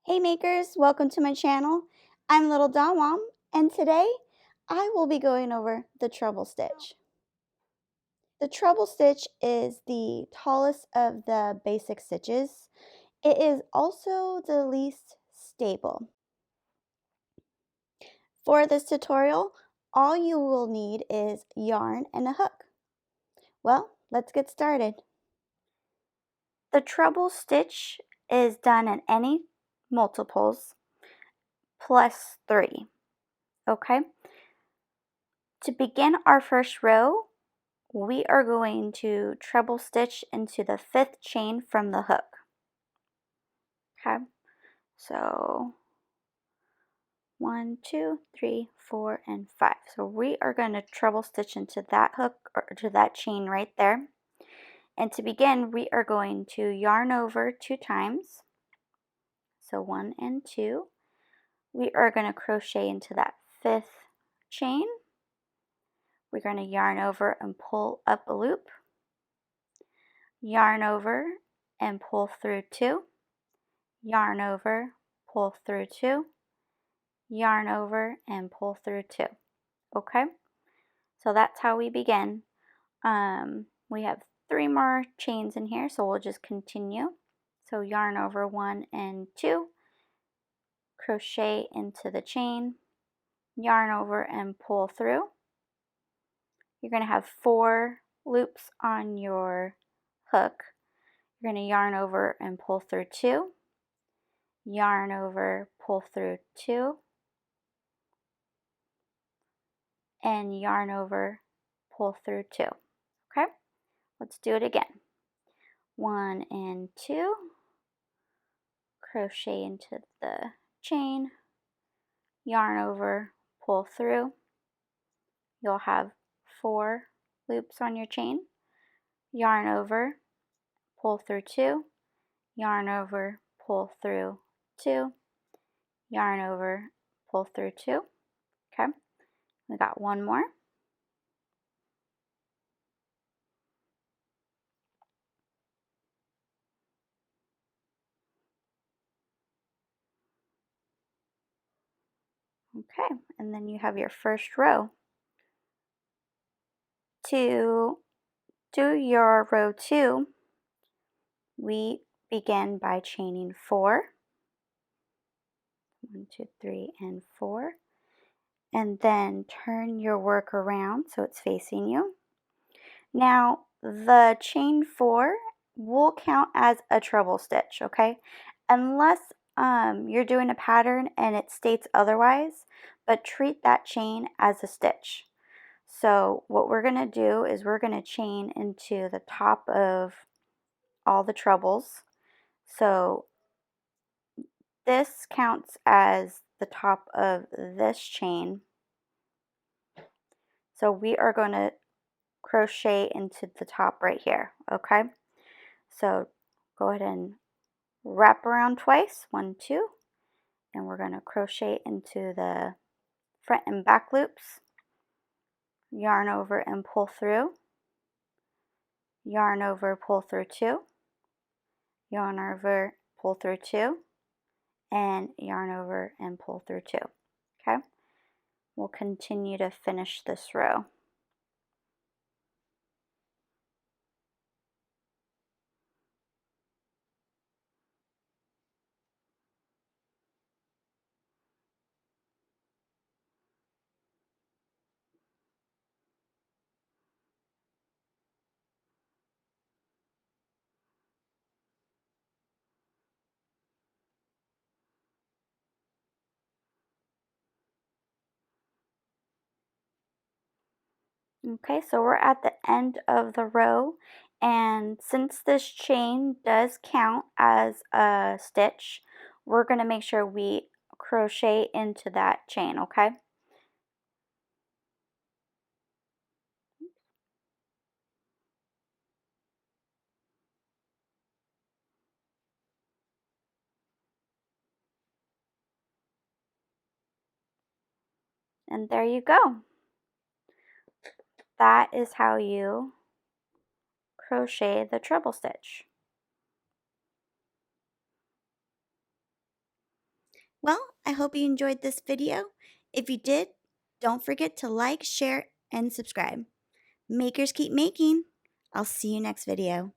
Hey makers, welcome to my channel. I'm Little Dawam, and today I will be going over the treble stitch. The treble stitch is the tallest of the basic stitches. It is also the least stable. For this tutorial, all you will need is yarn and a hook. Well, let's get started. The treble stitch is done in any multiples plus 3. Okay? To begin our first row, we are going to treble stitch into the 5th chain from the hook. Okay, so 1, 2, 3, 4, and 5. So we are going to treble stitch into that hook or to that chain right there. And to begin, we are going to yarn over 2 times. So 1 and 2. We are going to crochet into that 5th chain. We're going to yarn over and pull up a loop. Yarn over and pull through 2. Yarn over, pull through 2. Yarn over and pull through 2. Okay, so that's how we begin. We have 3 more chains in here, so we'll just continue. So yarn over 1 and 2, crochet into the chain, yarn over and pull through. You're going to have 4 loops on your hook. You're going to yarn over and pull through 2, yarn over, pull through 2, and yarn over, pull through 2. Okay, let's do it again. 1 and 2, crochet into the chain, yarn over, pull through. You'll have 4 loops on your chain, yarn over, pull through 2, yarn over, pull through 2, yarn over, pull through 2. Okay, we got 1 more. Okay, and then you have your first row. To do your row 2, we begin by chaining 4. 1, 2, 3, and 4. And then turn your work around so it's facing you. Now, the chain 4 will count as a treble stitch, okay? Unless you're doing a pattern and it states otherwise, but treat that chain as a stitch. So what we're going to do is we're going to chain into the top of all the trebles. So this counts as the top of this chain. So we are going to crochet into the top right here, okay? So go ahead and wrap around twice, 1, 2, and we're going to crochet into the front and back loops, yarn over and pull through, yarn over, pull through 2, yarn over, pull through 2, and yarn over and pull through 2. Okay, we'll continue to finish this row. Okay, so we're at the end of the row, and since this chain does count as a stitch, we're going to make sure we crochet into that chain, okay? And there you go. That is how you crochet the treble stitch. I hope you enjoyed this video. If you did, don't forget to like, share, and subscribe. Makers keep making. I'll see you next video.